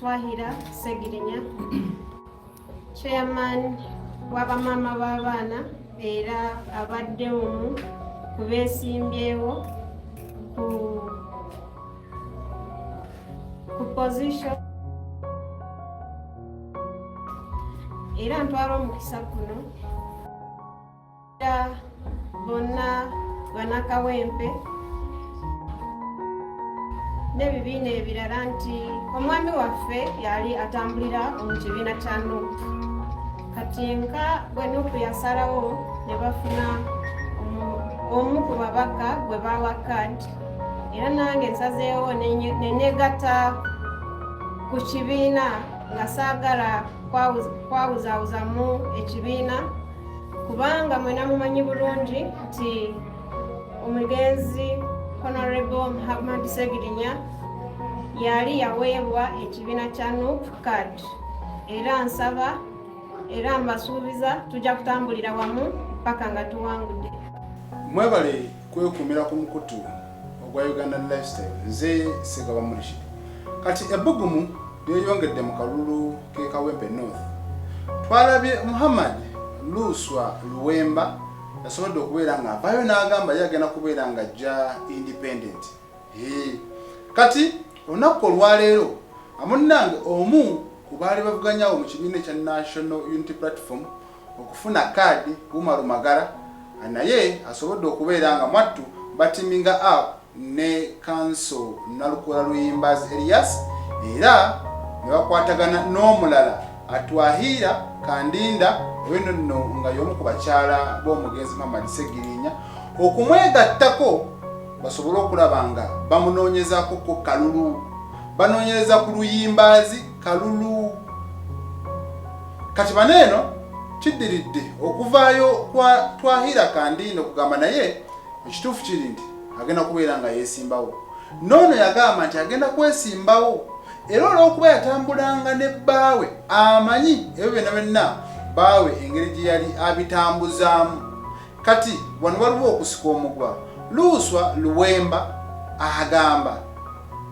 Twahira Segirinya, Chairman w'abamama b'abaana era abadde omu ku beesimbyewo ku position era ntwala omukisa guno bonna Bannakawempe n'ebibiina ebirala nti omwami waffe yali atambulira mu kibiina kya NUP. Kati nka bwe NUP yasalawo ne bafuna omu ku babaka gwe bawa kadi era nange nsazeewo ne neegatta ku kibiina nga saagala kwawuzaawuzamu ekibiina kubanga mwena mumanyi bulungi nti omugenzi Honorable Muhammad Segirinya yali yaweebwa ekibiina kya NUP card era nsaba era mbasuubiza tujja kutambulira wamu paka nga tuwangudde. Mwebale kwekumira ku mukutu ogwa Uganda Lifestyle nze Segaba Murishid. Kati ebbugumu lyeyongedde mu kalulu ke Kawempe North. Twalabye Muhammad Luswa Luwemba yasobodde okubeera nga avayo n'agamba yagenda kubeera nga ajja independent. Kati olunaku olwaleero amunnange omu ku baali bavuganyawo mu kibiina ekya National Unity Platform okufuna kaadi Umar Magara naye asobodde okubeera nga mwattu batiminga up ne Council Nalukola Luyimbazi Elias era ne bakwatagana n'omulala Atwahira Kandinda weno nga y'omu ku bakyala b'omugenzi Muhammad Segirinya okumwegattako basobole okulaba nga bamunoonyezaako ko kalulu banoonyereza ku Luyimbazi kalulu. Kati baneeno kiddiridde okuvaayo kwa Twahira Kandinda okugamba naye ekituufu kiri nti agenda kubeera nga yeesimbawo. Noono yagamba nti agenda kwesimbawo era olw'okuba yatambulanga ne bbaawe amanyi ebyo byonna byonna bbaawe engeri gye yali abitambuzaamu. Kati wano waliwo okusika omugwa. Luswa Luwemba agamba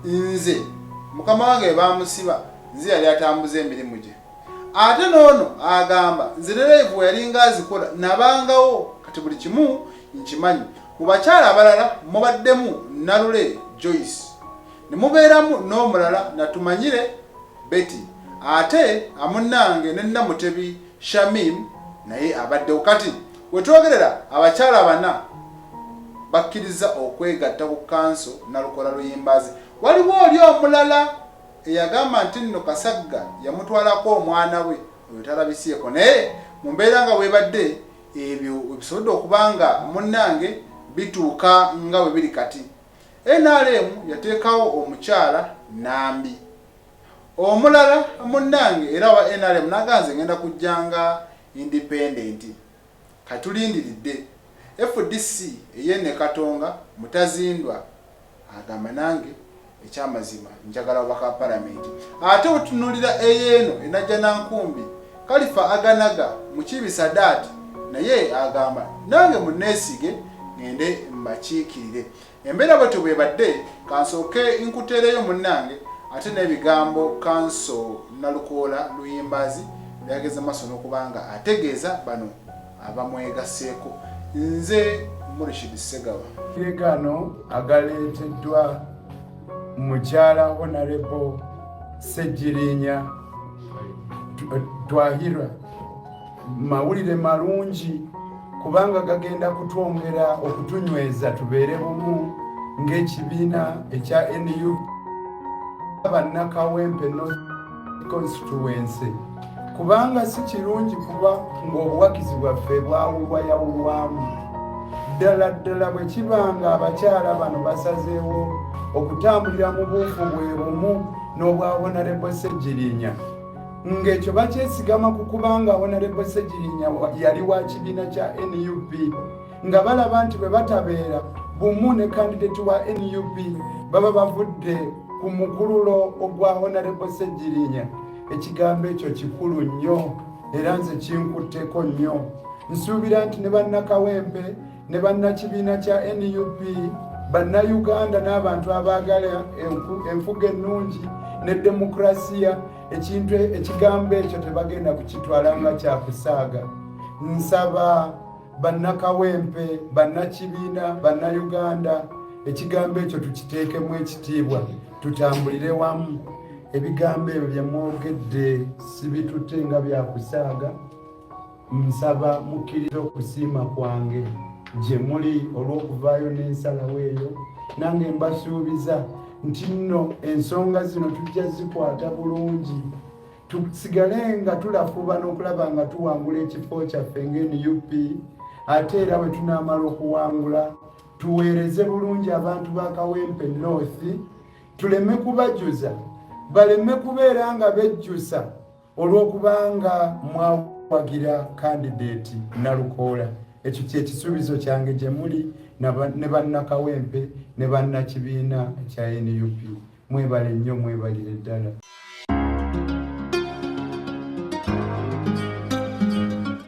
nze mukama wange bamusiba nze yali atambuza emirimu gye ate noono agamba nze live yalinga azikola nabangawo. Kati buli kimu nkimanyi. Mu bakyala abalala mubaddemu Nalule Joyce ne mubeeramu n'omulala Natumanyire Betty ate amunnange ne Namutebi Shamim naye abaddewo. Kati wetwogerera abakyala bana bakkiriza okwegatta ku Council Nalukola Luyimbazi. Waliwo oli omulala eyagamba nti nno Kasagga yamutwalako omwana we oyo talabisyeko naye mu mbeera nga webadde ebyo ebisobodde okubanga munnange bituuka nga bwe biri kati. NRM yateekawo omukyala Nambi omulala munnange era wa NRM naganze ngenda kujjanga independent. Katulindiridde FDC eyene Katonga Mutazindwa agamba nange ekyamazima njagala obaka parliament ate otunulira eyeno enajja nankumbi Kalifa Aganaga Mukibi Sadat naye agamba nange munesige ngende mbakiikirire. Embeera bwetyo bwebadde kansooke nkuteereyo munnange ate n'ebigambo Council Nalukola Luyimbazi byageze maaso n'okubanga ategeeza bano abamwegaseeko. Nze Murishid Segaba. Gano agaleeteddwa mukyala Honorable Segirinya Twahira mawulire malungi kubanga gagenda kutwongera okutunyweza tubeere bumu ng'ekibiina ekya NUP Bannakawempe North Constituency kubanga si kirungi kuba ng'obuwagizi bwaffe bwawulwayawulwamu. Ddala bwe kibanga abakyala bano basazeewo okutambulira mu buufu bwe bumu n'obwa Honorable Segirinya ng'ekyo bakyesigama ku kubanga Honorable Segirinya yali wa kibiina kya NUP nga balaba nti bwe batabeera bumu ne candidate wa NUP baba bavudde ku mukululo ogwa Honorable Segirinya. Ekigambo ekyo kikulu nnyo era nze kinkutteko nnyo. Nsuubira nti ne Bannakawempe ne bannakibiina kya NUP Bannayuganda n'abantu abaagala enfuga ennungi ne demokrasiya ekintu ekigambo ekyo tebagenda kukitwala nga kyakusaaga. Nsaba bannakawempe, bannakibiina, bannayuganda, ekigambo ekyo tukiteekemu ekitiibwa, tutambulire wamu. Ebigambo ebyo bye mwogedde si bitutte nga byakusaaga. Nsaba mukkirize okusiima kwange gye muli olw'okuvaayo n'ensalawo eyo. Nange mbasuubiza nti nno ensonga zino tujja zikwata bulungi, tusigale nga tulafuba n'okulaba nga tuwangula ekifo kyaffe ng'NUP. Ate era bwe tunaamala okuwangula tuweereze bulungi abantu ba Kawempe North, tuleme kubajuza, baleme kubeera nga bejjusa olw'okubanga mwawagira candidate Nalukoola. Ekyo ky'ekisuubizo kyange gye muli ne bannakawempe ne bannakibiina ekya NUP. Mwebale nnyo, mwebalire ddala.